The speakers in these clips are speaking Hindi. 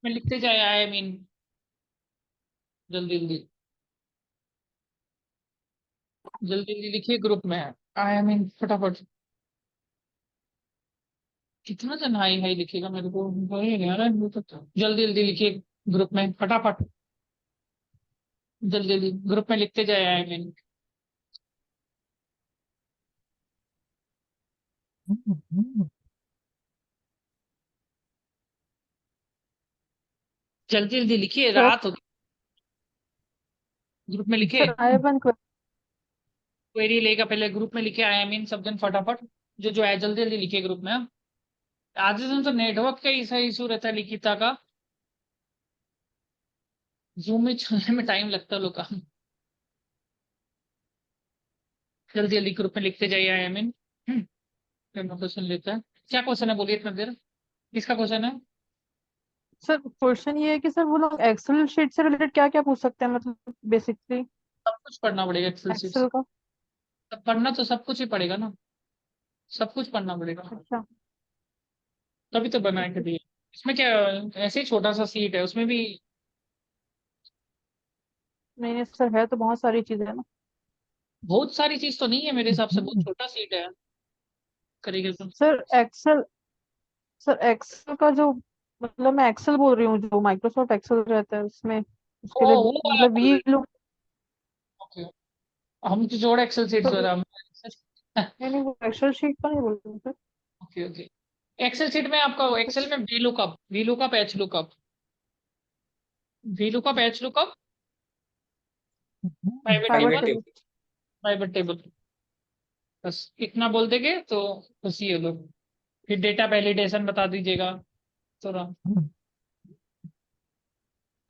में लिखते जाए, आई मीन जल्दी जल्दी, जल्दी जल्दी लिखिए ग्रुप में। आई मीन फटाफट। कितना जन हाई हाई लिखेगा मेरे को वही नहीं आ रहा है, जल्दी जल्दी लिखिए ग्रुप में फटाफट। जल्दी जल्दी ग्रुप में लिखते जाए, आई मीन। जल्दी जल्दी लिखिए, सर रात होगी। ग्रुप में लिखे। सर आई वन क्वेरी लेगा पहले, ग्रुप में लिखे आई मीन सब जन फटाफट। जो जो है जल्दी जल्दी लिखिए ग्रुप में। आज दिन तो नेटवर्क का ही सही इशू रहता है लिखिता का। जूम में चलने में टाइम लगता है लोग का। जल्दी जल्दी ग्रुप में लिखते जाइए, आई मीन। क्वेश्चन लेता है। क्या क्वेश्चन है बोलिए इतना देर। किसका क्वेश्चन है। सर क्वेश्चन ये है कि सर वो लोग एक्सेल शीट से रिलेटेड क्या क्या पूछ सकते हैं, मतलब बेसिकली सब कुछ पढ़ना पड़ेगा एक्सेल शीट। एक्सेल का। सब पढ़ना तो सब कुछ ही पड़ेगा ना। सब कुछ पढ़ना पड़ेगा। अच्छा। तभी तो बनाए के दिए। इसमें क्या, ऐसे ही छोटा सा सीट है उसमें भी। नहीं नहीं सर, है तो बहुत सारी चीजें है ना। बहुत सारी चीज तो नहीं है मेरे हिसाब से, बहुत छोटा सीट है। करेंगे तो। सर एक्सेल, सर एक्सेल का जो, मतलब मैं एक्सेल बोल रही हूँ, जो माइक्रोसॉफ्ट एक्सेल रहता है उसमें, ओ उसके लिए वो वाला मतलब बोल वी रहे लुक। हैं। ओके। हम तो जोड़ एक्सेल शीट तो जो रहा। नहीं नहीं, वो एक्सेल शीट का नहीं बोल रही हूँ sir. Okay okay. Excel sheet में आपका एक्सेल में V lookup H lookup, V lookup H lookup, private pivot table, table. Private table. बस इतना बोल देंगे तो खुशी है लोग। फिर डेटा वैलिडेशन बता दीजिएगा थोड़ा।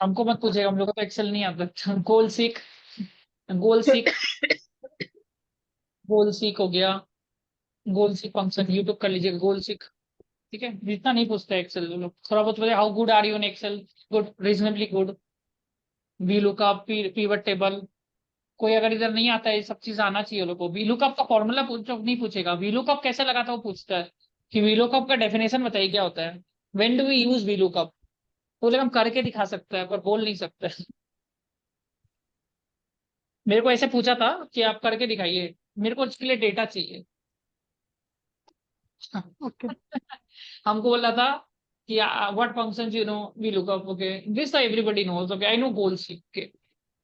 हमको मत पूछेगा, हम लोग को तो एक्सेल नहीं आता। गोल सीक, गोल सीक, गोल सीक हो गया। गोल सीक फंक्शन यूट्यूब कर लीजिएगा, गोल सीक। ठीक है, जितना नहीं पूछता एक्सेल लोग, थोड़ा बहुत बोले how good are you in excel. Good, reasonably good. V lookup, pivot table. कोई अगर इधर नहीं आता है, ये सब चीज आना चाहिए लोगों को। वीलुकअप का फॉर्मूला पूछो, नहीं पूछेगा वीलुकअप कैसे लगाता है वो पूछता है। कि वीलुकअप का डेफिनेशन बताइए क्या होता है। When do we use V lookup. बोले हम करके दिखा सकते हैं पर बोल नहीं सकते। मेरे को ऐसे पूछा था कि आप करके दिखाइए, मेरे को इसके लिए डेटा चाहिए। ओके हमको बोला था कि what function you know V lookup. Okay, this everybody knows. Okay, I no goal seek.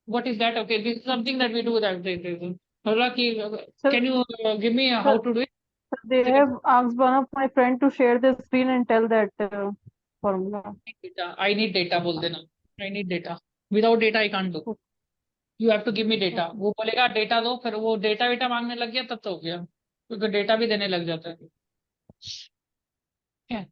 What is that. Okay, this is something that we do that. बोला कि sir. Can you give me how sir to do they it. have asked one of my friend to share the screen and tell that formula. Data, I need data बोल देना। I need data, without data I can't do. You have to give me data. Okay वो बोलेगा डेटा दो, फिर वो डेटा वेटा मांगने लग गया तब तो हो गया, क्योंकि डेटा भी देने लग जाता है। ठीक है?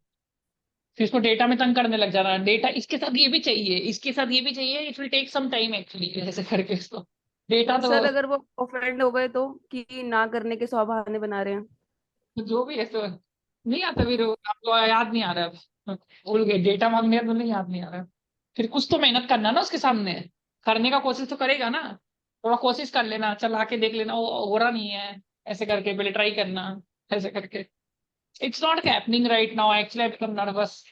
फिर इसको डेटा में तंग करने लग जाना, डेटा इसके साथ ये भी चाहिए, इसके साथ ये भी चाहिए, it will take some time actually, ऐसे करके इसको डेटा और तो। सर अगर वो ऑफेंड हो गए तो, कि ना करने के 100 बहाने बना रहे हैं। जो भी ऐसे नहीं आता, फिर आपको याद नहीं आ रहा है, भूल गए डेटा मांगने तो नहीं, याद नहीं आ रहा है। फिर कुछ तो मेहनत करना ना उसके सामने, करने का कोशिश तो करेगा ना। थोड़ा कोशिश कर लेना, चला के देख लेना, वो हो रहा नहीं है, ऐसे करके पहले ट्राई करना, ऐसे करके। It's not happening right now, actually I become nervous.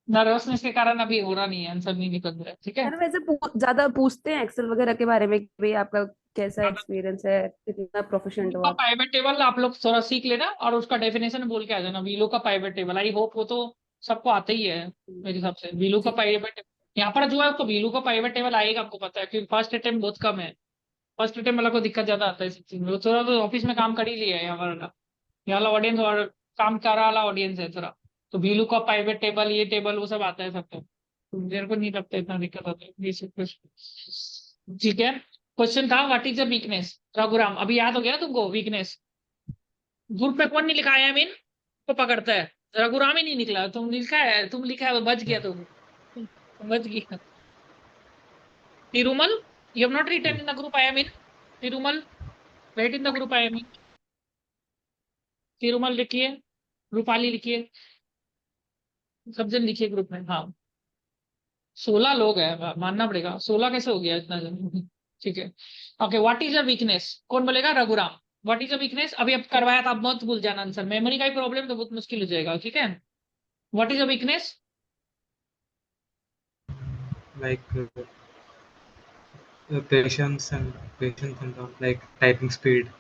Nervousness के कारण अभी हो रहा नहीं है, आंसर नहीं निकल रहा है। ठीक है। सर वैसे ज्यादा पूछते हैं एक्सेल वगैरह के बारे में कि भाई आपका कैसा एक्सपीरियंस है, कितना प्रोफिशिएंट वीलो हो का आप। पाइवट टेबल आप लोग थोड़ा सीख लेना और उसका डेफिनेशन बोल के आ जाना। वीलो का पाइवट टेबल, आई होप वो तो सबको आता ही है मेरे हिसाब से। वीलो का जी। पाइवट, यहाँ पर जो है आपको वीलो का पाइवट टेबल आएगा, आपको पता है, क्योंकि फर्स्ट अटेम्प्ट बहुत कम है। फर्स्ट अटेम्प्ट वाला को दिक्कत ज्यादा आता है इस चीज में। वो थोड़ा तो ऑफिस में काम कर ही लिया है यहाँ वाला, यहाँ वाला ऑडियंस, और काम कर रहा वाला ऑडियंस है थोड़ा। तो वीलू का पाइवट टेबल, ये टेबल वो सब आता है सबको, तो मेरे को नहीं लगता इतना दिक्कत आता है ये सब कुछ। ठीक है। क्वेश्चन था what is the weakness, Raghuram अभी याद हो गया ना तुमको वीकनेस। ग्रुप पे कौन नहीं लिखा है, आई मीन को पकड़ता है। रघुराम ही नहीं निकला, तुम लिखा है, तुम लिखा है, बच गया तुम बच गया। Tirumal, you have not written in the group, I mean Tirumal, wait in the group, I mean Tirumal लिखिए, रूपाली लिखिए, सब जन लिखिए ग्रुप में। हाँ, 16 लोग हैं, मानना पड़ेगा, 16 कैसे हो गया इतना जन। ठीक है। Okay, what is a weakness, कौन बोलेगा, Raghuram. What is a weakness, अभी अब करवाया था, अब मत भूल जाना आंसर, मेमोरी का ही प्रॉब्लम तो बहुत मुश्किल हो जाएगा। ठीक है। What is your weakness? Like patience and all, like typing speed.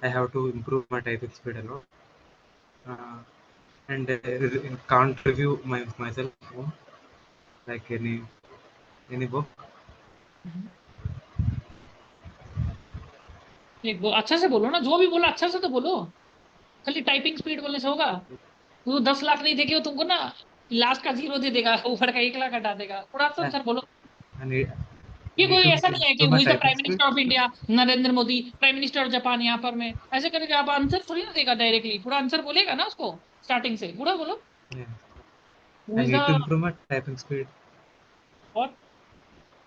I have to improve my typing speed a lot. Uh, and can't review myself more, like any book. एक अच्छा से बोलो ना, जो भी बोला अच्छा से तो बोलो। खाली टाइपिंग स्पीड बोलने से होगा? वो 10 लाख नहीं देगी वो तुमको ना, लास्ट का 0 दे देगा, ऊपर का 1 लाख हटा देगा। थोड़ा सा I, आंसर बोलो। I need I ये need कोई to ऐसा नहीं है कि improve who my is the typing prime speed. Minister of India, Narendra Modi, prime minister of Japan, यहाँ पर मैं ऐसे करके आप आंसर थोड़ी ना देगा डायरेक्टली, पूरा आंसर बोलेगा ना उसको स्टार्टिंग से पूरा बोलो। Yeah. Who I is need to the, improve my typing speed. और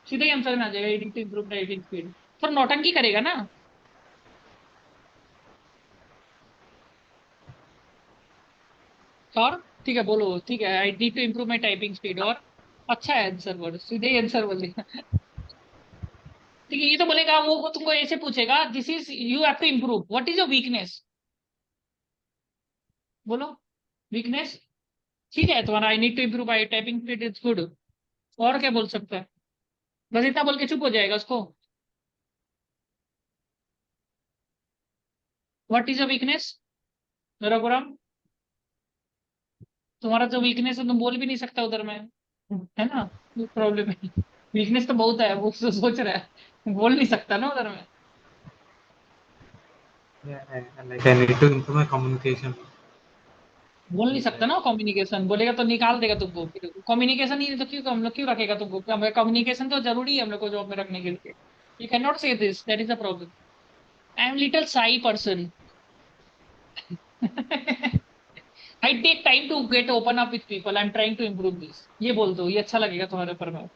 सीधे ही आंसर में आ जाएगा, edit to improve typing speed. पर नौटंकी करेगा ना। और ठीक है बोलो, ठीक है, I need to improve my typing speed, और अच्छा है आंसर वर्ड, सीधे ही आंसर बोलेगा। ठीक है, ये तो बोलेगा, वो तुमको ऐसे पूछेगा, this is you have to improve, what is your weakness, बोलो वीकनेस। ठीक है तुम्हारा, I need to improve my typing speed is good, और क्या बोल सकता है? बस इतना बोल के चुप हो जाएगा उसको। What is your weakness Raghuram? तुम्हारा जो वीकनेस है तुम बोल भी नहीं सकता उधर में, है ना? प्रॉब्लम है, वीकनेस तो बहुत है, वो सोच रहा है, बोल नहीं सकता ना उधर में। Yeah, I need to improve my communication. बोल नहीं सकता Like, ना कम्युनिकेशन, बोलेगा तो निकाल देगा तुमको। कम्युनिकेशन ही नहीं तो क्यों हम लोग क्यों रखेगा तुमको? कम्युनिकेशन तो जरूरी है हम लोग को जॉब में रखने के लिए। You can not say this, that is the problem. I am little shy person. I take time to get open up with people, I am trying to improve this, ये बोल दो, ये अच्छा लगेगा तुम्हारे ऊपर में।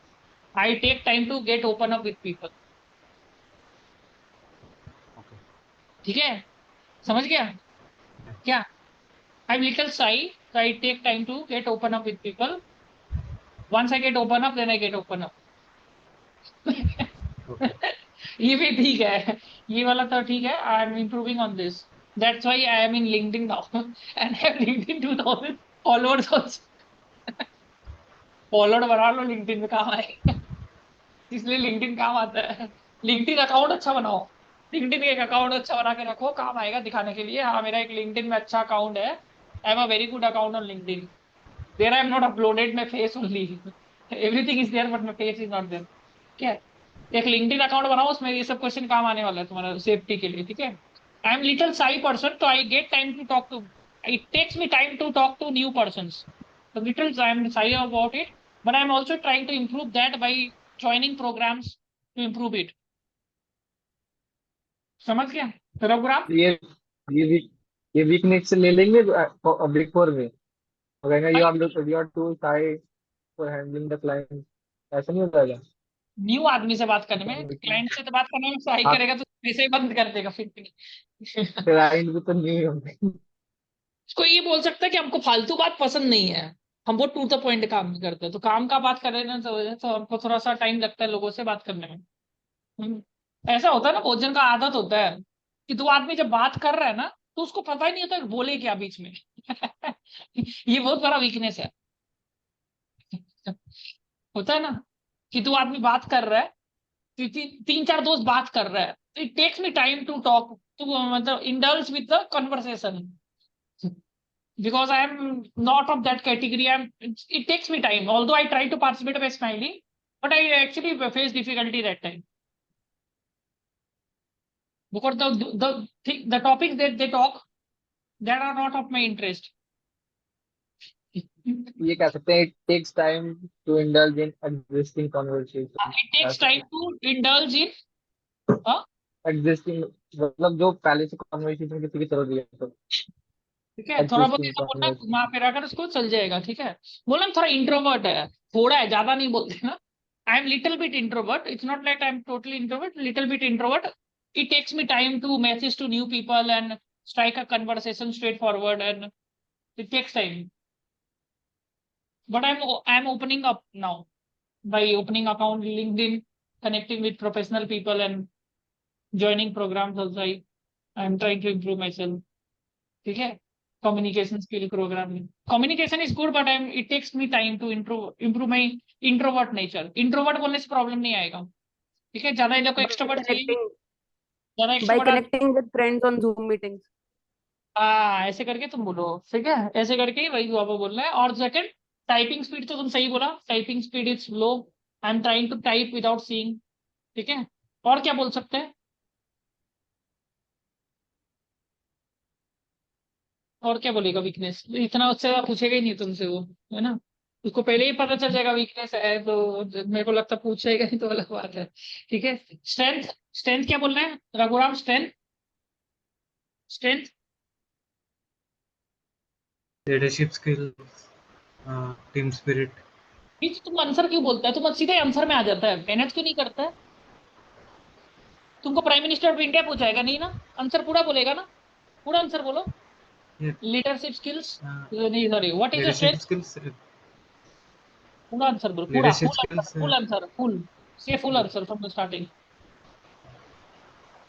I take time to get open up with people. okay. ठीक है, समझ गया क्या? I am little shy, so I take time to get open up with people. Once I get open up, then I get open up. Okay. ये भी ठीक है, ये वाला तो ठीक है। I M improving on this, that's why I am in LinkedIn now and have LinkedIn 2000 followers also. Follower बढ़ा लो, लिंक्डइन में काम आएगा, इसलिए लिंक्डइन काम आता है। लिंक्डइन अकाउंट अच्छा बनाओ, लिंक्डइन एक अकाउंट अच्छा बना के रखो, काम आएगा दिखाने के लिए, हाँ मेरा एक लिंक्डइन में अच्छा अकाउंट है, I am a very good account on LinkedIn, there I am not uploaded my face only, everything is there but my face is not there. क्या है? एक लिंक्डइन अकाउंट बनाओ, उसमें ये सब क्वेश्चन काम आने वाला है तुम्हारा सेफ्टी के लिए, ठीक है? I am little shy person, तो I get time to talk to, it takes me time to talk to new persons, so little I am shy about it, but I am also trying to improve that by joining programs to improve it। समझ गया रघुराम? ये ये वीक ये वीकनेस से ले लेंगे बिग फोर में। अगर यू आर टू शाई फॉर हैंडलिंग द क्लाइंट, ऐसा नहीं होता है न्यू आदमी से बात करने में, क्या? क्लाइंट से तो बात करने में सही आप करेगा तो पैसे ही बंद कर देगा फिर भी। क्लाइंट भी तो नहीं होंगे। उसको ये बोल सकता है कि हमको फालतू बात पसंद नहीं है, हम बहुत टू द पॉइंट काम करते हैं, तो काम का बात कर रहे हैं तो हमको थोड़ा सा टाइम लगता है लोगों से बात करने में। हम्म। ऐसा होता है ना, भोजन का आदत होता है कि दो आदमी जब बात कर रहा है ना, तो उसको पता ही नहीं होता कि बोले क्या बीच में। ये बहुत बड़ा वीकनेस है। होता है ना कि दो आदमी बात कर रहा है, तीन चार दोस्त बात कर रहा है, तो it takes me time to talk to, मतलब indulge with the conversation, because I am not of that category. It takes me time. Although I try to participate by smiling, but I actually face difficulty that time because the topics that they talk, that are not of my interest. ये कह सकते हैं it takes time to indulge in existing conversation. It takes time to indulge in, हाँ, एग्जिस्टिंग मतलब जो पहले से कन्वर्सेशन किसी की चल रही है तो ठीक है, थोड़ा बहुत एग्जिस्टिंग ऐसा बोलना कन्वर्सेशन। घुमा फिरा कर उसको चल जाएगा, ठीक है? बोलना थोड़ा इंट्रोवर्ट है, थोड़ा है, ज्यादा नहीं बोलते ना। आई am little bit introvert, it's not like I am totally introvert, little bit introvert. It takes me time to message to new people and strike a conversation straightforward, and it takes time. But I'm opening up now by opening account LinkedIn, connecting with professional people, and joining programs also. I'm trying to improve myself. ठीक है, communication skill programming. Communication is good, but it takes me time to improve my introvert nature. Introvert बोलने से प्रॉब्लम नहीं आएगा, ठीक है? ज्यादा इधर को एक्सट्रोवर्ट चाहिए, ज्यादा by extrovert connecting with friends on Zoom meetings. हाँ, ऐसे करके तुम बोलो, ठीक है? ऐसे करके ही वही आपको बोलना है। और सेकंड, टाइपिंग स्पीड तो तुम सही बोला, typing speed is low, I am trying to type without seeing, ठीक है? और क्या बोल सकते हैं? और क्या बोलेगा वीकनेस? इतना उससे ज्यादा पूछेगा ही नहीं तुमसे वो, है ना? उसको पहले ही पता चल जाएगा वीकनेस है, तो मेरे को लगता पूछेगा ही तो अलग बात है, ठीक है? स्ट्रेंथ, स्ट्रेंथ क्या बोल रहे हैं Raghuram? Strength, strength leadership skills, team spirit. बीच तुम आंसर क्यों बोलता है? तुम सीधे आंसर में आ जाता है, मेहनत क्यों नहीं करता है? तुमको प्राइम मिनिस्टर ऑफ इंडिया पूछाएगा नहीं ना, आंसर पूरा बोलेगा ना, पूरा आंसर बोलो। Yeah, लीडरशिप स्किल्स, uh, नहीं sorry, what is your leadership strength? skills. पूरा आंसर बोलो, पूरा Leadership full answer, skills. Full answer, full से full answer from the starting.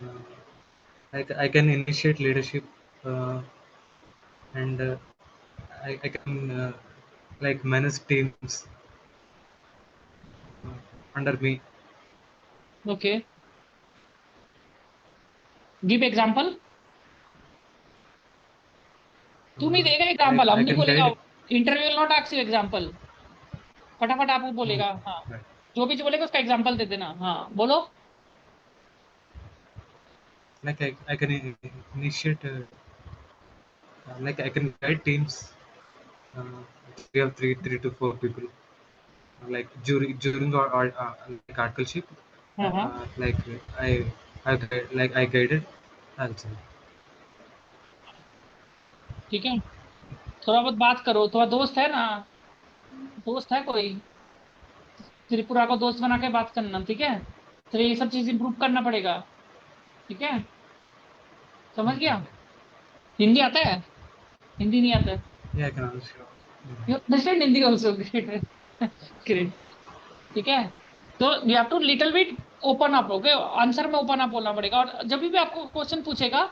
Uh, I can initiate leadership, and I can like manage teams under me. Okay, give example. तुम ही देगा एग्जांपल, हम I नहीं can बोलेगा। guide. Interview will not ask you example, फटाफट आप वो Mm, बोलेगा। हाँ, right. जो भी बोलेगा उसका एग्जांपल दे देना। हाँ बोलो। Like I can initiate, like I can guide teams. Uh, we have three to four people. Like during our like articleship, हाँ हाँ, like I guided also. ठीक है, थोड़ा बहुत बात करो। तुम्हारा दोस्त है ना, दोस्त है कोई? त्रिपुरा को दोस्त बना के बात करना, ठीक है? तो ये सब चीज इंप्रूव करना पड़ेगा, ठीक है? समझ गया? हिंदी आता है? हिंदी नहीं आता है? Yeah, I can also. You understand Hindi also? Great, great, ठीक है? तो you have to little bit open up, okay? Answer में ओपन अप बोलना पड़ेगा। और जब भी आपको क्वेश्चन पूछेगा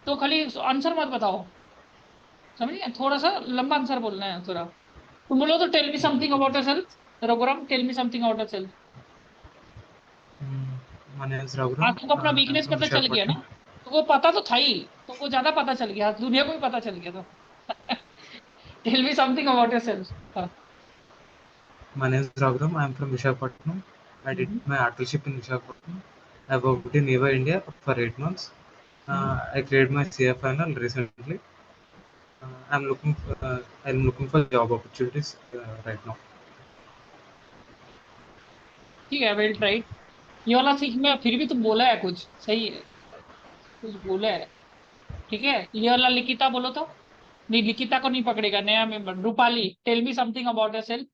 तो खाली आंसर मत बताओ, समझिए? थोड़ा सा लंबा आंसर बोलना है थोड़ा। तुम बोलो तो tell me something about yourself, Raghuram, tell me something about yourself. My name is आज Raghuram. तुमको अपना I'm वीकनेस from पता चल गया ना? Visakhapatnam. तुमको पता तो था ही, तुमको ज्यादा पता चल गया, दुनिया को भी पता चल गया। तो tell me something about yourself. My name is Raghuram. I'm from Visakhapatnam. I did my articleship in Visakhapatnam. I worked in EVA India for 8 months. I cleared my CA final recently. I'm looking for job opportunities right now. ठीक है, वेल ट्राइड। ये वाला सीख में फिर भी तुम बोला है कुछ सही है, कुछ बोला है, ठीक है? ये वाला लिखिता बोलो तो। नहीं, लिखिता को नहीं पकड़ेगा, नया member Rupali, tell me something about yourself.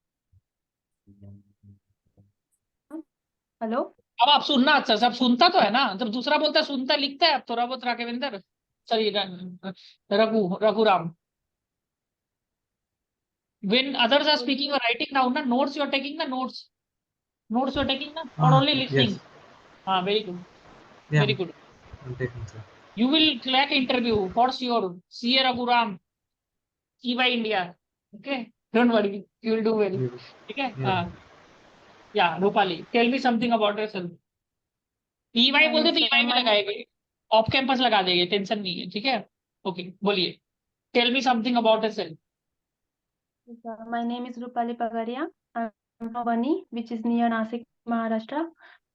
Hello. अब आप सुनना अच्छा से, अब सुनता तो है ना? जब दूसरा बोलता है सुनता, लिखता है अब थोड़ा बहुत। Raghavendra, sorry, Raghuram, when others are speaking or writing down na notes, you are taking the notes you are taking na, or only listening? Yes. हाँ, very good, Yeah, very good. I'm taking sir. You will crack interview for sure. CA Raghuram, EY India, okay? Don't worry, you will do well, Yeah. ठीक है? Yeah. हाँ, या Rupali, tell me something about yourself. EY बोलते तो EY में लगाएंगे, ऑफ कैंपस लगा देंगे, टेंशन नहीं है, ठीक है? ओके, बोलिए, tell me something about yourself. My name is Rupali Pagaria. I'm from Bani, which is near Nasik, Maharashtra.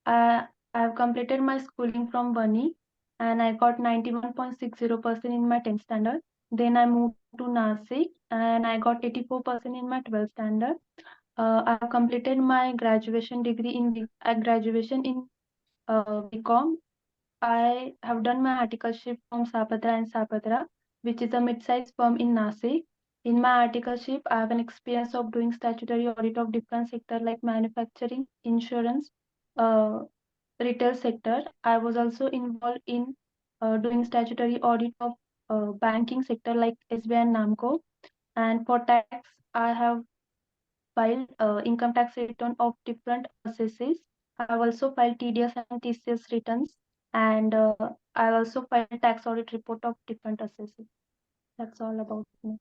I have completed my schooling from Bani and I got 91.60% in my 10th standard. Then I moved to Nasik and I got 84% in my 12th standard. I have completed my graduation degree in BCom. I have done my articleship from Sapatra and Sapatra, which is a mid-sized firm in Nasik. In my articleship, I have an experience of doing statutory audit of different sectors like manufacturing, insurance, retail sector. I was also involved in doing statutory audit of banking sector like SBI and NAMCO. And for tax, I have filed income tax return of different assesses. I have also filed TDS and TCS returns, and I also filed tax audit report of different assesses. That's all about me.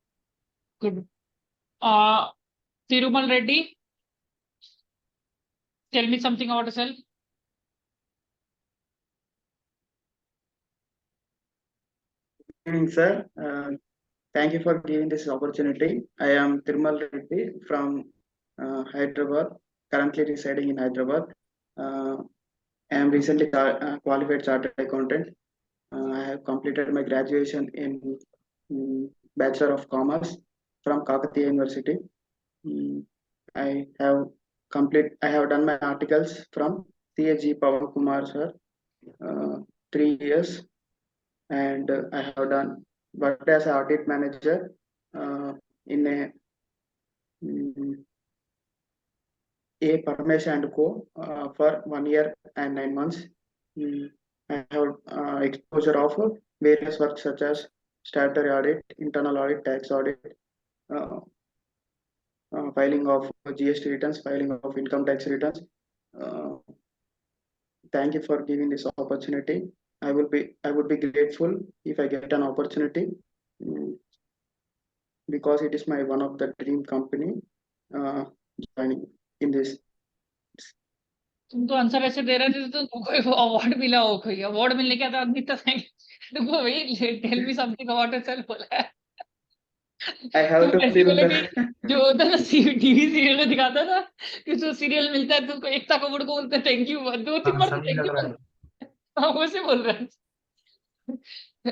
Good. Tirumal Reddy, tell me something about yourself. Good evening, sir. Thank you for giving this opportunity. I am Tirumal Reddy from Hyderabad, currently residing in Hyderabad. I am recently qualified chartered accountant. I have completed my graduation in Bachelor of Commerce from Kakatiya University. I have I have done my articles from CAG Pawan Kumar sir, 3 years, and I have worked as an audit manager in a Parmesh and Co. For 1 year and 9 months. I have exposure of various works such as statutory audit, internal audit, tax audit, filing of GST returns, filing of income tax returns. Thank you for giving this opportunity. I would be grateful if I get an opportunity, because it is my one of the dream company joining in this. तुम तो आंसर ऐसे दे रहे थे तो तुमको कोई अवार्ड मिला हो, कोई अवार्ड मिलने क्या था आदमी तक तुमको वही tell me something about yourself बोला है। I have तुम to ऐसे fill बोले the कि जो होता है ना टीवी सीरियल में दिखाता था कि जो सीरियल मिलता है तुमको एकता कपूर को बोलते हैं थैंक यू, 2-3 बार समझ थैंक लग यू रहा है। हाँ वैसे बोल रहे हैं।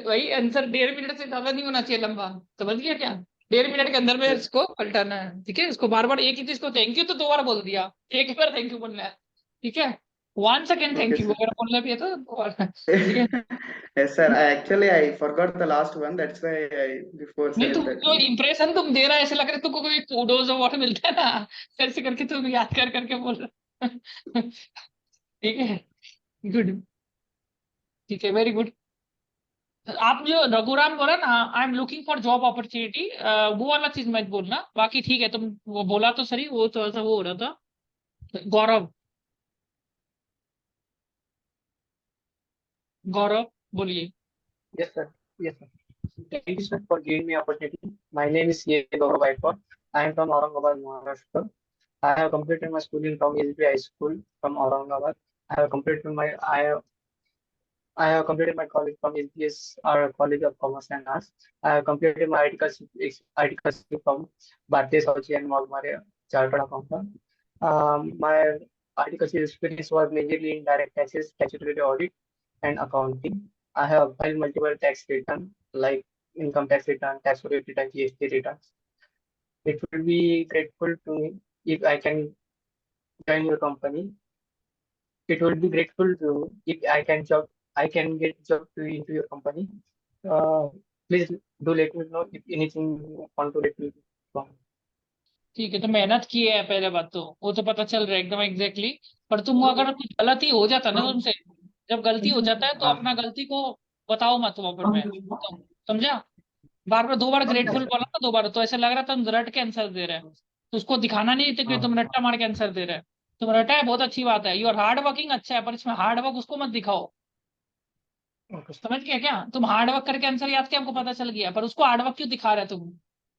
वही आंसर 1.5 मिनट से ज्यादा नहीं होना चाहिए लंबा, समझ गया क्या? 1.5 मिनट के अंदर में इसको पलटाना है, ठीक है? इसको बार बार एक ही चीज को थैंक यू तो 2 बार बोल दिया, एक ही बार थैंक यू बोलना है, ठीक है? 1 second thank Okay, you sir. अगर बोलना भी है तो 2 बार, ठीक है? Yes, sir. I forgot the last one. That's why I before नहीं said तुम that. जो इंप्रेशन तुम दे रहा है ऐसे लग रहा है तुमको कोई कूडोज अवार्ड मिलता है ना, ऐसे करके तुम याद कर करके बोल रहे हो। ठीक है, गुड, ठीक है, वेरी गुड। आप जो रघुराम बोला ना I am looking for job opportunity, वो वाला चीज मत बोलना, बाकी ठीक है तुम वो बोला तो सही, वो थोड़ा सा वो हो रहा था। गौरव, गौरव बोलिए। Yes, sir. Yes, sir. Thank you, sir, for giving me opportunity. My name is C.A. Gaurav Gaikwad. I am from Aurangabad, Maharashtra. I have completed my schooling from SB High School from Aurangabad. I have completed my college from SBS College of Commerce and Arts. I have completed my articleship from Bhartiya Sachi and Magmare Chartered Accountant. My articleship experience was majorly in direct taxes, statutory audit, and accounting. I have filed multiple tax returns like income tax return, tax return, GST returns. It will be grateful to me if I can join your company. It will be grateful to me if I can get job into your company. Please do let me know if anything you want to let me know. ठीक है, तो मेहनत की है पहले बात तो वो तो पता चल रहा है एकदम एग्जैक्टली, पर तुम अगर कुछ गलती हो जाता ना तुमसे, जब गलती हो जाता है तो अपना गलती को बताओ मत वहां में, तो समझा? बार बार 2 बार ग्रेटफुल बोला ना, 2 बार तो ऐसे लग रहा था तुम रट के आंसर दे रहे हो, तो उसको दिखाना नहीं था कि तुम रट्टा मार के आंसर दे रहे हो। तुम रटा है बहुत अच्छी बात है, यू आर हार्ड वर्किंग अच्छा है, पर इसमें हार्ड वर्क उसको मत दिखाओ, समझ गया क्या? तुम हार्ड वर्क करके आंसर याद किया हमको पता चल गया, पर उसको हार्ड वर्क क्यों दिखा रहे हो तुम?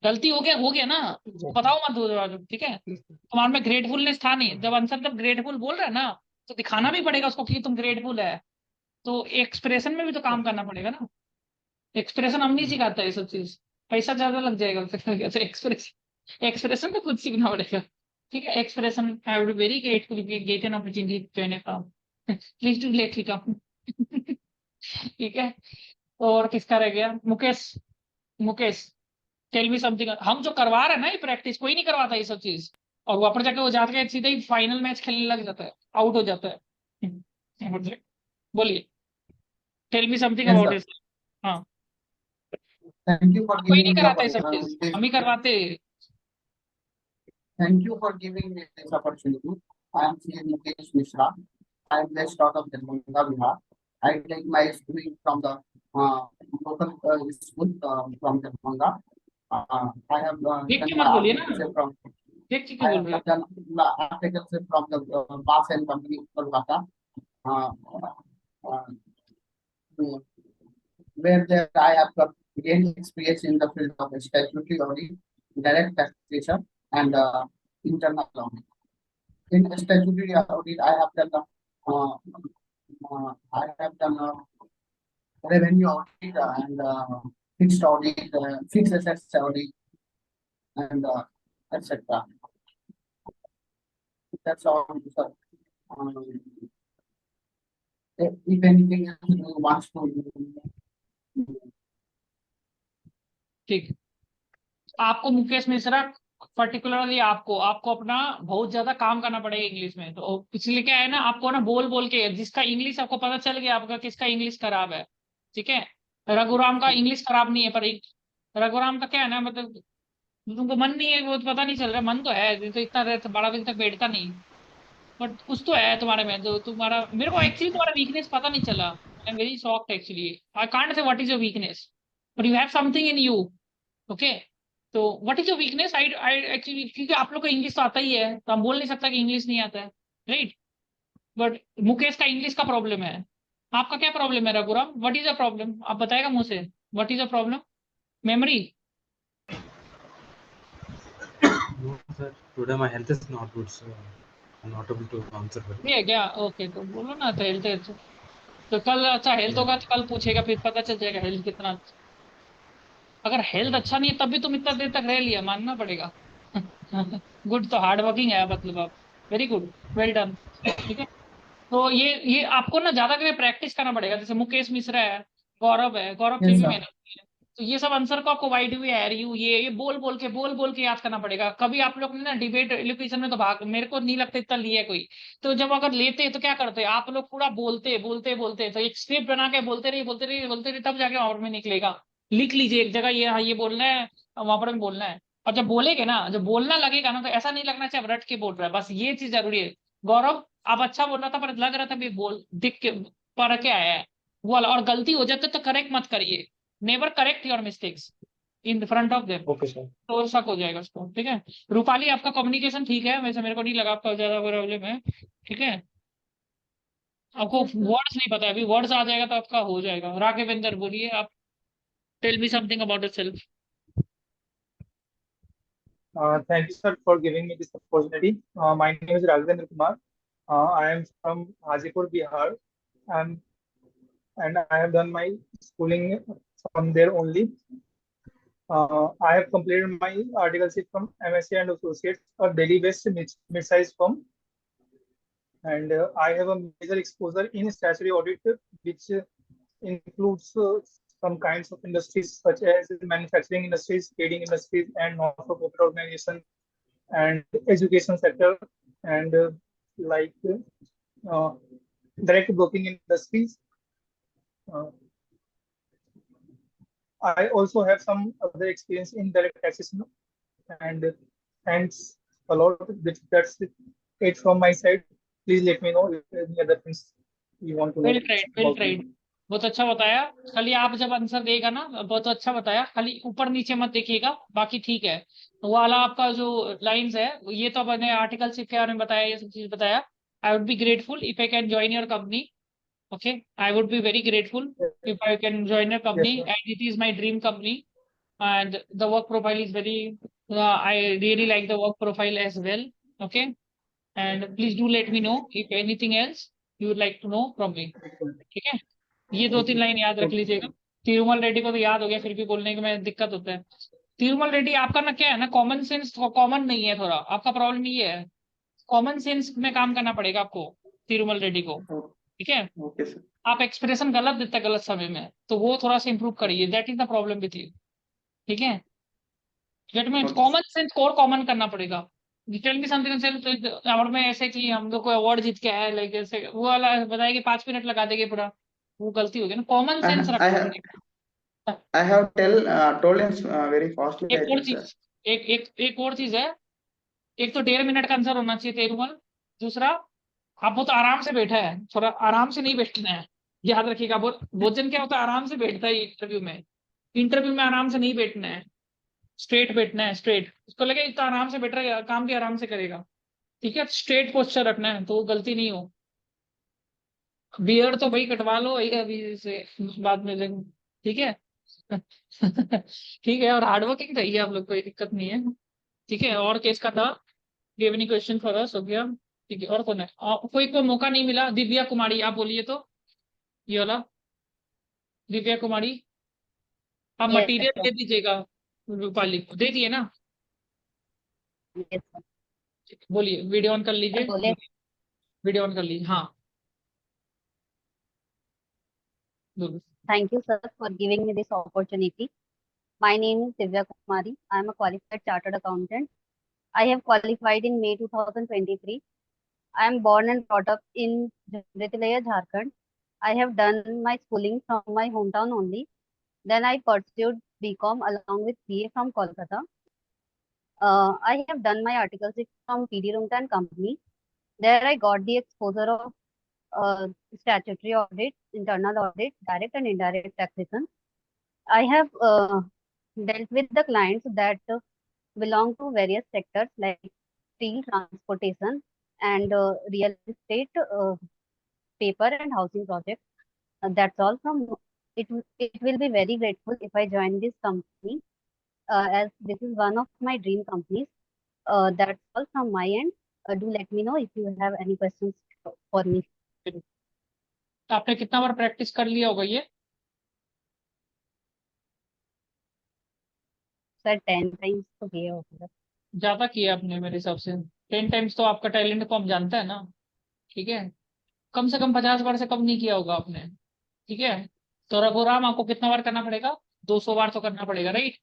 गलती हो गया ना, उसको बताओ मत 2 बार, ठीक है? तुम्हारे में ग्रेटफुलनेस था नहीं, जब आंसर जब ग्रेटफुल बोल रहे हैं ना तो दिखाना भी पड़ेगा उसको कि तुम ग्रेटफुल है, तो एक्सप्रेशन में भी तो काम करना पड़ेगा ना। एक्सप्रेशन हम नहीं सिखाता ये सब चीज, पैसा ज्यादा लग जाएगा तो एक्सप्रेशन तो खुद सीखना पड़ेगा, ठीक है? Expression I would very grateful get an opportunity to join a firm, please do let it come. ठीक है, और किसका रह गया? Mukesh, Mukesh tell me something. हम जो करवा रहे हैं ना ये प्रैक्टिस, कोई नहीं करवाता ये सब चीज, और वहां पर जाके वो जाके सीधे ही फाइनल मैच खेलने लग जाता है, आउट हो जाता है। बोलिए, tell me something Yes, about sir. This. हाँ, Thank you for कोई नहीं giving me कराता ये सब चीज, opportunity. हम ही करवाते। Thank you for giving me this opportunity. I am C. Mukesh Mishra. I am based out of Darbhanga, Bihar. I take my schooling from the local school from Darbhanga. I have देख done के my मत बोलिए ना, articleship from देख के क्यों I बोल रहे have done the articleship from the Pass and Company Kolkata. Uh, uh, where there I have gained experience in the field of statutory audit, direct taxation, and internal audit. In statutory audit, I have done revenue audit and fixed audit, fixed assets audit, and etc. That's all, sir. Um, if anything else you want to, ठीक। आपको मुकेश मिश्रा पर्टिकुलरली आपको आपको अपना बहुत ज्यादा काम करना पड़ेगा इंग्लिश में। तो इसलिए क्या है ना, आपको ना बोल बोल के, जिसका इंग्लिश आपको पता चल गया आपका किसका इंग्लिश खराब है, ठीक है। रघुराम का इंग्लिश खराब नहीं है, पर रघुराम का क्या है ना, मतलब तुमको मन नहीं है, वो तो पता नहीं चल रहा। मन तो है, तो इतना देर 12 बजे तक बैठता नहीं, बट कुछ तो है तुम्हारे में जो तुम्हारा, मेरे को एक्चुअली तुम्हारा वीकनेस पता नहीं चला। I am very shocked actually. I can't say what is your weakness, but you have something in you. Okay, तो what is your weakness? I I actually, क्योंकि आप लोग को इंग्लिश तो आता ही है, तो हम बोल नहीं सकता कि इंग्लिश नहीं आता है, राइट। बट मुकेश का इंग्लिश का प्रॉब्लम है। आपका क्या प्रॉब्लम है Raghuram? What is a problem? आप बताएगा मुझे से, what is a problem? Memory? No, sir. Today my health is not good, so I'm not able to answer well. नहीं है क्या? ओके, तो बोलो ना, तो हेल्थ तो कल, अच्छा हेल्थ Yeah. होगा तो कल पूछेगा, फिर पता चल जाएगा हेल्थ कितना। अगर हेल्थ अच्छा नहीं है तब भी तुम इतना देर तक रह लिया, मानना पड़ेगा। गुड, तो हार्ड वर्किंग है मतलब आप। वेरी गुड, वेल डन, ठीक है। तो ये आपको ना ज्यादा करके प्रैक्टिस करना पड़ेगा। जैसे मुकेश मिश्रा है, गौरव है, गौरव फिर yes, भी sir. मेहनत किया है। तो ये सब आंसर को आपको why do we are you, ये बोल बोल के याद करना पड़ेगा। कभी आप लोग ने ना डिबेट एलोकेशन में तो भाग, मेरे को नहीं लगता इतना लिया कोई। तो जब अगर लेते तो क्या करते आप लोग? पूरा बोलते बोलते बोलते, तो एक स्क्रिप्ट बना के बोलते रहिए बोलते रहिए बोलते रहिए, तब जाके वहां पर में निकलेगा। लिख लीजिए एक जगह, ये हाँ ये बोलना है, वहां पर भी बोलना है। और जब बोलेगे ना, जब बोलना लगेगा ना, तो ऐसा नहीं लगना चाहिए अब रट के बोल रहा है, बस ये चीज जरूरी है। गौरव, आप अच्छा बोल रहा था पर लग रहा था भी बोल दिख के पढ़ के आया है वो वाला। और गलती हो जाते तो करेक्ट मत करिए, never correct your mistakes in front of them, okay sir. तो शक हो जाएगा उसको, ठीक है। रूपाली, आपका कम्युनिकेशन ठीक है वैसे, मेरे को नहीं लगा आपका ज्यादा प्रॉब्लम है, ठीक है। आपको Yes, sir. वर्ड्स नहीं पता है, अभी वर्ड्स आ जाएगा तो आपका हो जाएगा। राघवेंद्र बोलिए आप, tell me something about yourself. Thank you, sir, for giving me this opportunity. My name is Raghavendra Kumar. I am from Hajipur, Bihar, and and I have done my schooling from there only. I have completed my articleship from MSc and Associates, a Delhi-based mid-sized firm, and I have a major exposure in statutory audit, which includes some kinds of industries such as manufacturing industries, trading industries, and non-profit organizations and education sector, and like uh, direct broking industries. Uh, I also have some other experience in direct taxation, and thanks a lot. That's it from my side. Please let me know if any other things you want to know well tried, well about me. Tried, बहुत अच्छा बताया। खाली आप जब आंसर देगा ना, बहुत अच्छा बताया, खाली ऊपर नीचे मत देखिएगा, बाकी ठीक है। वो वाला आपका जो लाइंस है, ये तो मैंने आर्टिकलशिप के बारे में बताया, ये सब चीज बताया। I would be grateful if I can join your company. Okay, I would be very grateful if I can join your company, Yes, sir. and it is my dream company, and the work profile is very, I really like the work profile as well. Okay, and please do let me know if anything else you would like to know from me. ठीक है, ये 2-3 लाइन याद रख Okay. लीजिएगा। तिरुमल रेड्डी को तो याद हो गया, फिर भी बोलने में दिक्कत होता है। तिरुमल रेड्डी, आपका ना क्या है ना, कॉमन सेंस कॉमन नहीं है थोड़ा, आपका प्रॉब्लम ये है। कॉमन सेंस में काम करना पड़ेगा आपको, तिरुमल रेड्डी को, ठीक है। Okay sir. आप एक्सप्रेशन गलत देते हैं गलत समय में, तो वो थोड़ा सा इंप्रूव करिए, that is the problem with you, ठीक है। गेट में ओके कॉमन सेंस और कॉमन करना पड़ेगा। टेल मी समथिंग अवार्ड में ऐसे कि हम लोग को अवार्ड जीत के आया है, लाइक ऐसे वो वाला बताया कि 5 मिनट लगा देंगे पूरा, वो गलती हो गई ना। कॉमन सेंस I रखना have पड़ेगा। I have told him very fastly, I एक और think, sir. चीज, एक और चीज है। एक तो 1.5 मिनट का आंसर होना चाहिए तेरुमल। दूसरा, आप बहुत आराम से बैठा है, थोड़ा आराम से नहीं बैठना है, याद रखिएगा। भोजन क्या होता है, आराम से बैठता है इंटरव्यू में। इंटरव्यू में आराम से नहीं बैठना है, स्ट्रेट बैठना है, स्ट्रेट। उसको लगे इतना आराम से बैठ रहा है, काम भी आराम से करेगा, ठीक है। स्ट्रेट पोस्चर रखना है, तो वो गलती नहीं हो। बियर्ड तो भाई कटवा लो, अभी से बाद में लेंगे, ठीक है। ठीक है, और हार्ड वर्किंग रहिए आप लोग, कोई दिक्कत नहीं है। ठीक है, और केस का था, give any question for us, हो गया। ठीक है, और कौन है? कोई को मौका नहीं मिला? दिव्या कुमारी, आप बोलिए तो, ये वाला, दिव्या कुमारी। आप Yes, मटेरियल sir. दे दीजिएगा, रूपाली को दे दिए ना? Yes, sir. ठीक है, बोलिए, वीडियो ऑन कर Sir, लीजिए, बोले वीडियो ऑन कर लीजिए, हाँ बोलो। thank you, sir, for giving me this opportunity. My name is Divya Kumari. I am a qualified chartered accountant. I have qualified in May 2023. I am born and brought up in Jhamretilaya, Jharkhand. I have done my schooling from my hometown only. Then I pursued BCom along with BA from Kolkata. I have done my articleship from PD Rumta and Company. There I got the exposure of uh, statutory audit, internal audit, direct and indirect taxation. I have dealt with the clients that belong to various sectors like steel, transportation, and real estate, paper, and housing projects. That's all from it. It will be very grateful if I join this company, as this is one of my dream companies. That's all from my end. Do let me know if you have any questions for me. आपने कितना बार प्रैक्टिस कर लिया होगा ये? Sir, 10 times तो किया होगा. ज्यादा किया आपने मेरे हिसाब से, 10 टाइम्स तो आपका टैलेंट को हम जानते हैं ना। ठीक है, कम से कम 50 बार से कम नहीं किया होगा आपने। ठीक है, तो रघुराम आपको कितना बार करना पड़ेगा? 200 बार तो करना पड़ेगा, राइट?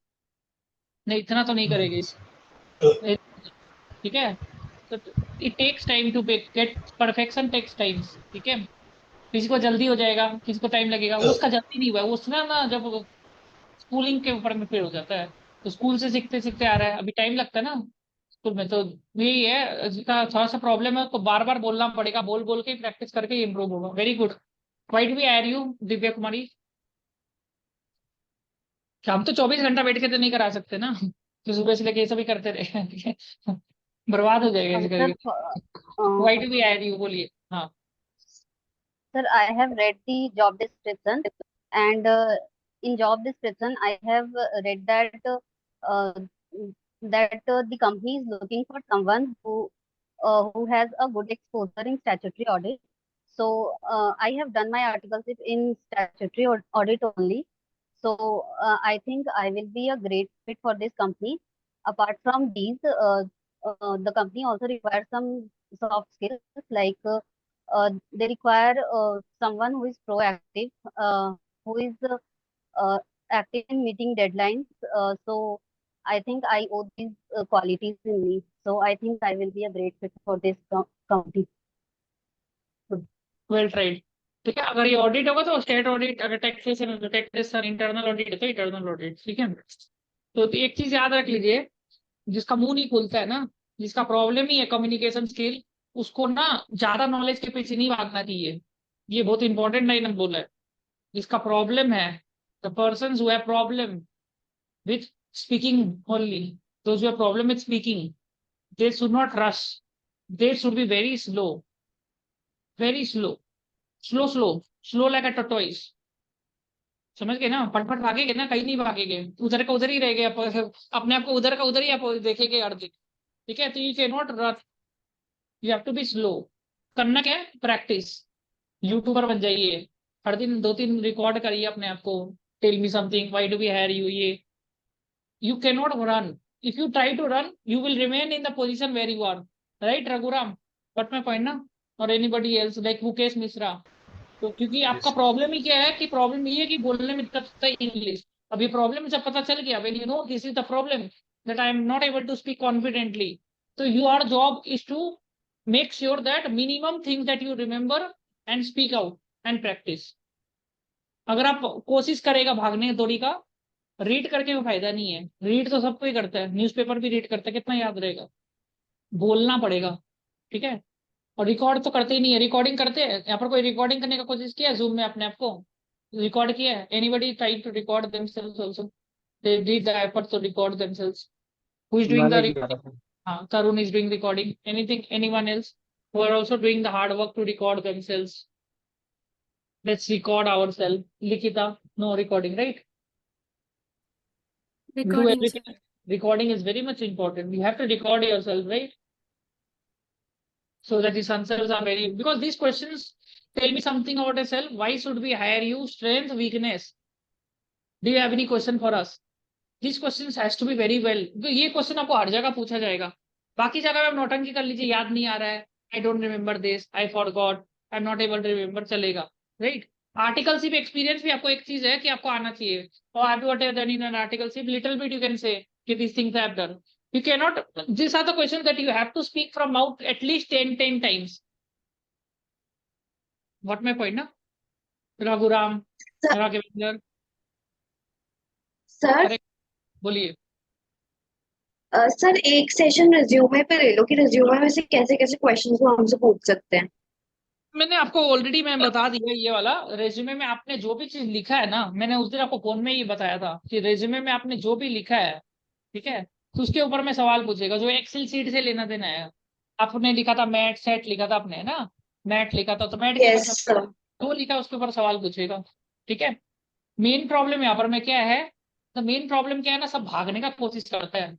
नहीं, इतना तो नहीं करेगी। ठीक है, तो it takes time to get perfection, takes times. ठीक है, किसी को जल्दी हो जाएगा, किसी को टाइम लगेगा, वो उसका जल्दी नहीं हुआ है, वो उसमें ना जब स्कूलिंग के ऊपर में फेल हो जाता है, तो स्कूल से सीखते सीखते आ रहा है, अभी टाइम लगता है ना स्कूल में, तो यही है इसका थोड़ा सा प्रॉब्लम है, तो बार बार बोलना पड़ेगा, बोल बोल के प्रैक्टिस करके इम्प्रूव होगा। वेरी गुड, क्वाइट भी आर यू दिव्या कुमारी। हम तो 24 घंटा बैठ के तो नहीं करा सकते ना, तो सुबह से लेके ये सभी करते रहे। ठीक है, बर्बाद हो जाएगा ऐसे Sir, करके। क्वाइट भी आर यू, बोलिए, हाँ। sir, I have read the job description, and in job description, I have read that uh, the company is looking for someone who has a good exposure in statutory audit. So I have done my articleship in statutory audit only. So I think I will be a great fit for this company. Apart from these, the company also requires some soft skills like they require someone who is proactive, who is uh, active in meeting deadlines. So I think I owe these qualities in me. So I think I will be a great fit for this company. Well tried. ठीक है, अगर ये ऑडिट होगा तो स्टेट ऑडिट, अगर टैक्सेशन है तो टैक्सेशन, इंटरनल ऑडिट है तो इंटरनल ऑडिट। ठीक है, तो एक चीज याद रख लीजिए, जिसका मुंह नहीं खुलता है ना, जिसका प्रॉब्लम ही है कम्युनिकेशन स्किल, उसको ना ज्यादा नॉलेज के पीछे नहीं भागना चाहिए। ये बहुत इंपॉर्टेंट लाइन बोला है, जिसका प्रॉब्लम है, the person who have problem with speaking only, those who have problem with speaking, they should not rush, they should be very slow, very slow, slow slow, slow like a tortoise. समझ गए ना? फटफट भागेंगे ना, कहीं नहीं भागेंगे, उधर का उधर ही रहेंगे, अपने आप को उधर का उधर ही आप देखेंगे हर दिन। ठीक है, तो you can not run, you have to be slow. करना क्या है? प्रैक्टिस, यूट्यूबर बन जाइए, हर दिन 2-3 रिकॉर्ड करिए अपने आप को, tell me something, why do we hire you, ये you can not run, if you try to run you will remain in the position where you are, right Raghuram? But my point ना, और anybody else like Mukesh Mishra. तो क्योंकि आपका Yes. प्रॉब्लम ही क्या है, कि प्रॉब्लम ये है कि बोलने में दिक्कत होता है इंग्लिश। अब ये प्रॉब्लम जब पता चल गया, when you know this is the problem, that I am not able to speak confidently, तो your job is to make sure that minimum things that you remember and speak out and practise. अगर आप कोशिश करेगा भागने दौड़ी का, रीड करके भी फायदा नहीं है, रीड तो सबको ही करता है, न्यूज़पेपर भी रीड करता है, कितना याद रहेगा? बोलना पड़ेगा। ठीक है, और रिकॉर्ड तो करते ही नहीं है, रिकॉर्डिंग करते हैं, यहाँ पर कोई रिकॉर्डिंग करने का कोशिश किया जूम में अपने आप को, रिकॉर्ड किया है? Anybody try to record themselves also? They did the effort to record themselves? Who is doing the मैंने किया था रिकॉर्डिंग? सर। हाँ, Tarun is doing recording, anything, anyone else who are also doing the hard work to record themselves? Let's record ourselves. Likita, no recording, right? Do Recording, sir. everything. Recording is very much important. You have to record yourself, right? So that these answers are very, because these questions tell me something about yourself. Why should we hire you? Strength, weakness. Do you have any question for us? These questions has to be very well. ये क्वेश्चन आपको हर जगह पूछा जाएगा. बाकी जगह आप नौटंकी कर लीजिए, याद नहीं आ रहा है, I don't remember this, I forgot, I am not able to remember, चलेगा, राइट. आर्टिकलशिप एक्सपीरियंस भी आपको एक चीज है कि आपको आना चाहिए. और have what have done in an articleship, little bit you can say कि this things I have done. You cannot, these are the questions that you have to speak from mouth at least 10 times. What my point, na? Raghuram, Raghavendra. Sir Correct. बोलिए. सर एक सेशन रिज्यूमे पे ले लो कि रिज्यूमे में से कैसे कैसे क्वेश्चंस वो हमसे पूछ सकते हैं. मैंने आपको ऑलरेडी मैं बता दिया ये वाला. रेज्यूमे में आपने जो भी चीज लिखा है ना, मैंने उस दिन आपको फोन में ही बताया था कि रेज्यूमे में आपने जो भी लिखा है, ठीक है, तो उसके ऊपर में सवाल पूछेगा. जो एक्सेल सीट से लेना देना है. आपने लिखा था मैट सेट, लिखा था आपने, है ना, मैट लिखा था, तो मैट के यस सर. जो लिखा उसके ऊपर सवाल पूछेगा. ठीक है. मेन प्रॉब्लम यहाँ पर में क्या है, तो मेन प्रॉब्लम क्या है ना, सब भागने का कोशिश करता है.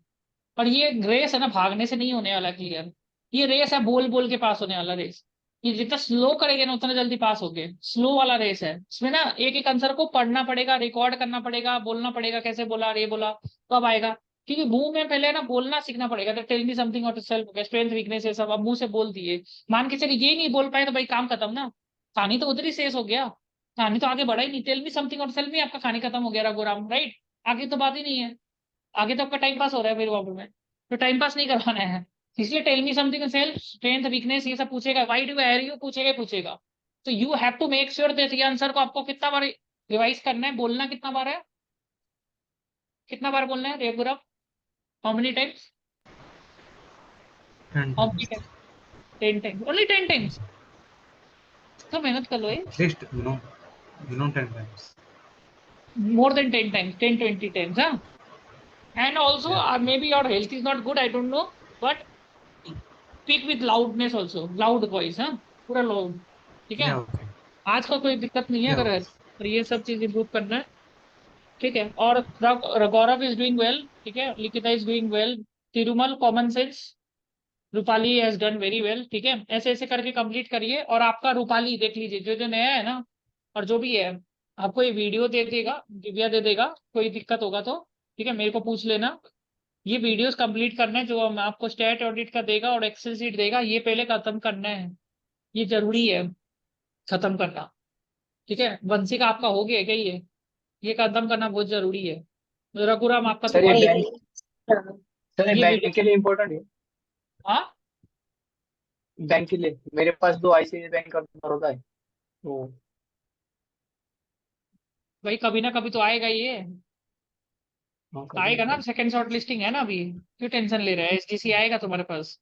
और ये रेस है ना, भागने से नहीं होने वाला क्लियर. ये रेस है बोल बोल के पास होने वाला रेस. ये जितना स्लो करेंगे ना उतना जल्दी पास हो गए. स्लो वाला रेस है. इसमें ना एक एक आंसर को पढ़ना पड़ेगा, रिकॉर्ड करना पड़ेगा, बोलना पड़ेगा, कैसे बोला, ये बोला, कब आएगा. क्योंकि मुंह में पहले ना बोलना सीखना पड़ेगा. तो tell me something about self, strength, weakness, ये सब अब मुंह से बोल दिए. मान के चलिए ये नहीं बोल पाए तो भाई काम खत्म ना. कहानी तो उधर ही शेष हो गया, कहानी तो आगे बढ़ा ही नहीं. Tell me something about self में आपका कहानी खत्म हो गया रघुराम, राइट. आगे तो बात ही नहीं है. आगे तो आपका टाइम पास हो रहा है मेरे बाबू में, तो टाइम पास नहीं करवाना है. इसलिए tell me something self, strength, weakness, ये सब पूछेगा. व्हाई डू हायर यू पूछेगा ही पूछेगा. तो you have to make sure that ये आंसर को आपको कितना बार रिवाइज करना है, बोलना कितना बार है, कितना बार बोलना है Raghuram, how many times, 10 how many times, 10 times, only 10 times. तो मेहनत कर लो. At least, 10 times. More than 10 times, 10, 20 times, huh? And also, Yeah. maybe your health is not good, I don't know, but speak with loudness also, loud voice, हाँ, पूरा loud, ठीक है. Yeah, okay. आज का कोई दिक्कत नहीं है Yeah, अगर है, okay. और ये सब चीज इम्प्रूव करना है, ठीक है. और गौरव इज डूइंग वेल, ठीक है. Likhita is doing well. Tirumal common sense, Rupali has done very well, ठीक है. ऐसे ऐसे करके कंप्लीट करिए. और आपका रूपाली देख लीजिए, जो जो नया है ना, और जो भी है, आपको ये वीडियो दे देगा, दिव्या दे देगा. कोई दिक्कत होगा तो ठीक है मेरे को पूछ लेना. ये वीडियोस कंप्लीट करना है, जो हम आपको स्टैट ऑडिट का देगा और एक्सेल सीट देगा, ये पहले खत्म करना है. ये जरूरी है खत्म करना, ठीक है. वंशी का आपका हो गया क्या ये खत्म करना बहुत जरूरी है. रघुराम आपका सर तो ये कर बैंक, सर ये ये बैंक वीडियो, के लिए इम्पोर्टेंट है. हाँ बैंक के लिए मेरे पास 2 आईसीआईसीआई बैंक का बड़ौदा है, तो भाई कभी ना कभी तो आएगा ये, आएगा ना. सेकंड शॉर्ट लिस्टिंग है ना अभी, क्यों टेंशन ले रहा है. एसडीसी आएगा तुम्हारे पास,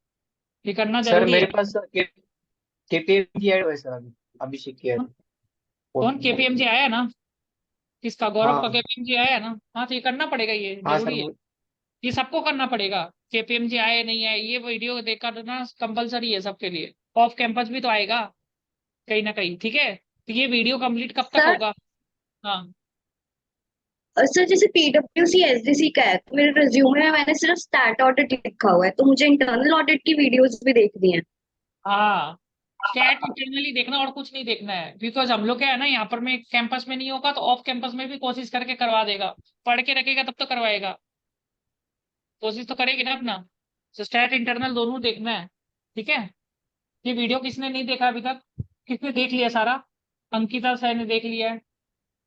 ये करना सर जरूरी मेरे है. पास केपीएमजी ऐड हुआ है सर, अभी अभिषेक की ऐड. कौन केपीएमजी आया ना, किसका, गौरव का हाँ केपीएमजी आया ना. हाँ तो ये करना पड़ेगा, ये हाँ सर जरूरी है. ये सबको करना पड़ेगा. केपीएमजी आए नहीं आए, ये वीडियो देखकर ना कंपलसरी है सबके लिए. ऑफ कैंपस भी तो आएगा कहीं ना कहीं, ठीक है. तो ये वीडियो कंप्लीट कब तक सर होगा. हाँ सर जैसे पीडब्ल्यूसी एसडीसी का है, तो मेरे रिज्यूमे में मैंने सिर्फ स्टैट ऑडिट लिखा हुआ है, तो मुझे इंटरनल ऑडिट की वीडियोस भी देखनी है. हाँ, स्टैट इंटरनली देखना और कुछ नहीं देखना है. बिकॉज हम लोग क्या है ना, यहाँ पर में कैंपस में नहीं होगा तो ऑफ कैंपस में भी कोशिश करके करवा देगा. पढ़ के रखेगा तब तो करवाएगा, कोशिश तो करेगी ना अपना. तो स्टैट इंटरनल दोनों देखना है, ठीक है. ये वीडियो किसने नहीं देखा अभी तक, किसने देख लिया सारा. अंकिता सर ने देख लिया है.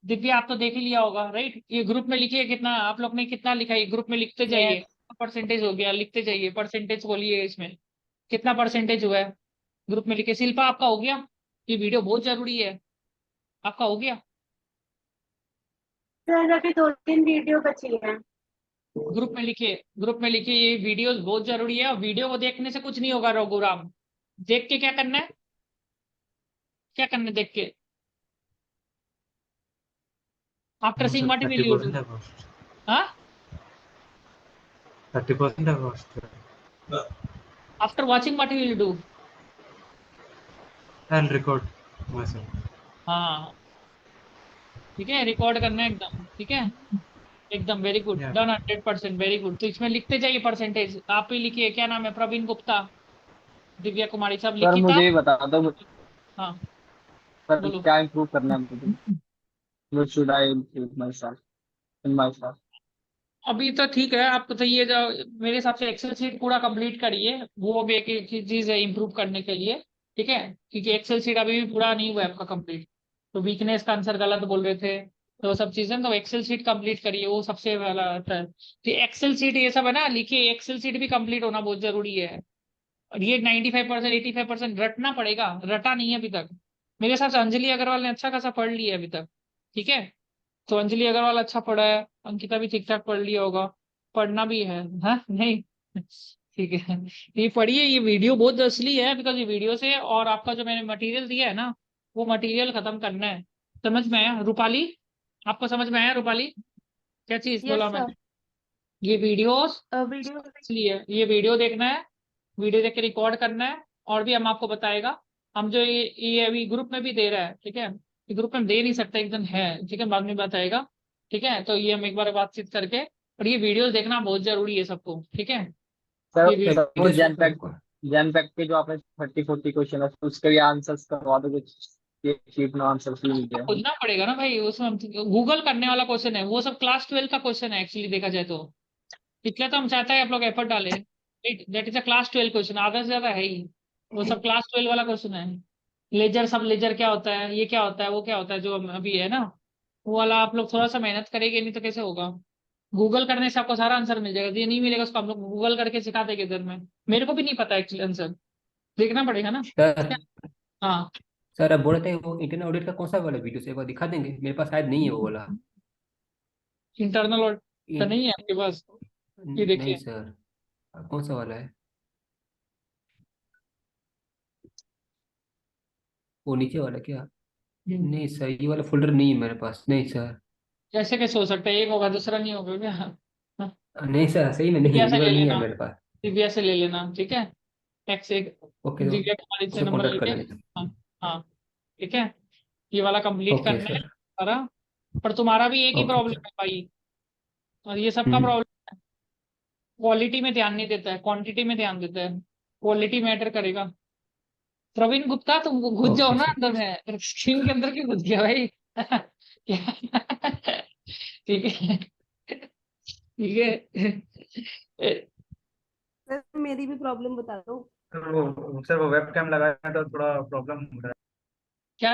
दिव्या आप तो देख ही लिया होगा, राइट. ये ग्रुप में लिखिए कितना आप लोग ने कितना लिखा है, ग्रुप में लिखते जाइए. परसेंटेज हो गया, लिखते जाइए. परसेंटेज बोलिए इसमें कितना परसेंटेज हुआ है, ग्रुप में लिखिए. शिल्पा आपका हो गया, ये वीडियो बहुत जरूरी है. आपका हो गया, सर अभी 2-3 वीडियो बची है. ग्रुप में लिखिए, ग्रुप में लिखिए. ये वीडियो बहुत जरूरी है. और वीडियो को देखने से कुछ नहीं होगा रघुराम. देख के क्या करना है, क्या करना है देख के. After No, seeing sir, what will you 30% do. I've lost. हाँ 30% I've lost. After watching what will you do. I'll record myself. हाँ ठीक है, रिकॉर्ड करना है एकदम, ठीक है. एकदम very good, Yeah. Done 100%, very good. तो इसमें लिखते जाइए परसेंटेज, आप ही लिखिए, क्या नाम है, प्रवीण गुप्ता, दिव्या कुमारी, सब सर लिखिता। मुझे ये बता दो, हाँ सर बोलो। क्या इम्प्रूव करना है मुझे? What should I improve my self in my self? अभी तो ठीक है आपको, तो ये जो मेरे हिसाब से एक्सेल शीट पूरा कंप्लीट करिए, वो भी एक चीज है इम्प्रूव करने के लिए, ठीक है, क्योंकि एक्सेल शीट अभी भी पूरा नहीं हुआ है आपका कंप्लीट। तो वीकनेस का आंसर गलत बोल रहे थे, तो वो सब चीजें, तो एक्सेल शीट कंप्लीट करिए, वो सबसे पहला आता है। तो एक्सेल शीट ये सब है ना, लिखिए, एक्सेल शीट भी कंप्लीट होना बहुत जरूरी है। और ये 95% 85% रटना पड़ेगा, रटा नहीं है अभी तक। मेरे हिसाब से अंजलि अग्रवाल ने अच्छा खासा पढ़ लिया है अभी तक, ठीक है। तो अंजलि अग्रवाल अच्छा पढ़ा है, अंकिता भी ठीक ठाक पढ़ लिया होगा, पढ़ना भी है, हाँ नहीं ठीक है। ये पढ़िए, ये वीडियो बहुत असली है, बिकॉज ये वीडियो से, और आपका जो मैंने मटेरियल दिया है ना, वो मटेरियल खत्म करना है। समझ में आया रूपाली? आपको समझ में आया रूपाली, क्या चीज Yes, बोला sir. मैंने? ये वीडियोस Video. इसलिए, ये वीडियो देखना है, वीडियो देख के रिकॉर्ड करना है, और भी हम आपको बताएगा। हम जो ये अभी ग्रुप में भी दे रहा है, ठीक है, ये ग्रुप में दे नहीं सकता, एकदम है, ठीक है, बाद में बताएगा, ठीक है। तो ये हम एक बार बातचीत करके, और ये वीडियोस देखना बहुत जरूरी है सबको, ठीक है। सर ये वीडियो वो जैन पैक के जो आपने 30-40 क्वेश्चन है उसके भी आंसर्स करवा दो, कुछ शीट में आंसर्स भी मिल जाए। खोजना पड़ेगा ना भाई, उसमें गूगल करने वाला क्वेश्चन है, वो सब क्लास 12 का क्वेश्चन है एक्चुअली देखा जाए तो। इसलिए तो हम चाहते हैं आप लोग एफर्ट डालें, that is a class 12 question, आधा से ज्यादा है ही, वो सब क्लास 12 वाला क्वेश्चन है। लेजर, सब लेजर क्या होता है, ये क्या होता है, वो क्या होता है, जो अभी है ना, वो वाला आप लोग थोड़ा सा मेहनत करेंगे, नहीं तो कैसे होगा। गूगल करने से आपको सारा आंसर मिल जाएगा, ये नहीं मिलेगा उसको हम लोग गूगल करके सिखा देंगे इधर में। मेरे को भी नहीं पता एक्चुअली आंसर, देखना पड़ेगा ना। सर हाँ सर अब बोल रहे थे वो इंटरनल ऑडिट का कौन सा वाला वीडियो से एक बार दिखा देंगे, मेरे पास शायद नहीं है वो वाला। इंटरनल तो इन- नहीं है आपके पास? ये नहीं देखिए, सर, कौन सा वाला है? वो नीचे वाला क्या? नहीं सर, ये वाला फोल्डर नहीं है मेरे पास, नहीं सर। कैसे कैसे हो सकता है, एक होगा दूसरा नहीं होगा क्या? हाँ, नहीं सर, सही में नहीं, दिव्या ये से ले वाला नहीं है लेना, मेरे पास। दिव्या से ले लेना, ठीक है, टैक्स एक, ओके तो दिव्या कुमारी से उसे नंबर कॉन्टेक्ट कर लेके। लेंगे। हाँ हाँ, ठीक है, ये वाला कंप्लीट ओके करना है सर। सारा। पर तुम्हारा भी एक ही ओके प्रॉब्लम सर। है भाई, और ये सबका हम्म। प्रॉब्लम है, क्वालिटी में ध्यान नहीं देता है, क्वांटिटी में ध्यान देता है, क्वालिटी मैटर करेगा। प्रवीण गुप्ता, तुम घुस जाओ ओके ना सर। अंदर में, स्क्रीन के अंदर क्यों घुस गया भाई ठीक है, ठीक है। सर मेरी भी प्रॉब्लम बता दो। सर वो वेब कैम लगाया तो थोड़ा प्रॉब्लम हो रहा है। क्या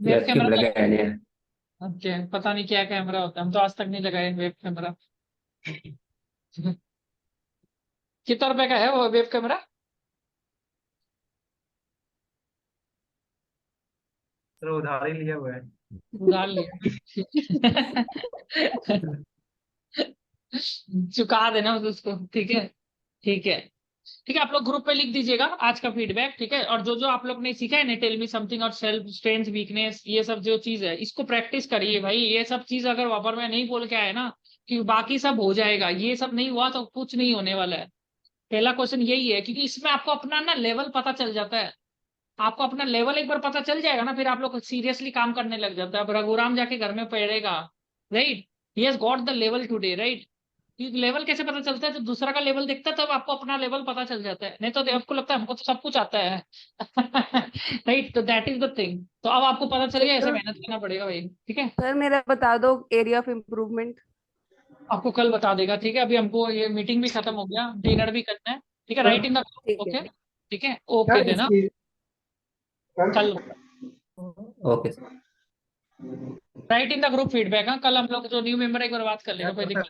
वेब वेब कैम कैमरा? लगाया नहीं है। ओके, पता नहीं क्या कैमरा होता है, हम तो आज तक नहीं लगाए वेब कैमरा कितना रुपए का है वो वेब कैमरा? सर उधार ही लिया हुआ है। उधार लिया चुका देना उसको, ठीक है, ठीक है, ठीक है। आप लोग ग्रुप पे लिख दीजिएगा आज का फीडबैक, ठीक है। और जो जो आप लोग ने सीखा है ना, टेल मी समथिंग और सेल्फ स्ट्रेंथ वीकनेस, ये सब जो चीज है इसको प्रैक्टिस करिए भाई। ये सब चीज अगर वापर में नहीं बोल के आए ना, कि बाकी सब हो जाएगा, ये सब नहीं हुआ तो कुछ नहीं होने वाला है। पहला क्वेश्चन यही है, क्योंकि इसमें आपको अपना ना लेवल पता चल जाता है। आपको अपना लेवल एक बार पता चल जाएगा ना, फिर आप लोग सीरियसली काम करने लग जाता है। अब रघुराम जाके घर में पढ़ेगा, right, he has got the level today, right. Level कैसे पता चलता है? जब दूसरा का लेवल देखता है तब आपको अपना लेवल पता चल जाता है, नहीं तो आपको लगता है हमको तो सब कुछ आता है राइट। तो दैट इज द थिंग। तो अब आपको पता चल गया, ऐसे मेहनत करना पड़ेगा भाई, ठीक है। सर मेरा बता दो एरिया ऑफ इम्प्रूवमेंट। आपको कल बता देगा, ठीक है। अभी हमको ये मीटिंग भी खत्म हो गया, डिनर भी करना है, ठीक है। राइट इन द, ठीक है। ओके, ठीक है, ओके देना कल, okay sir. Right in the group feedback. हाँ, कल हम लोग जो न्यू मेंबर एक बार बात कर लेगा, कोई दिक्कत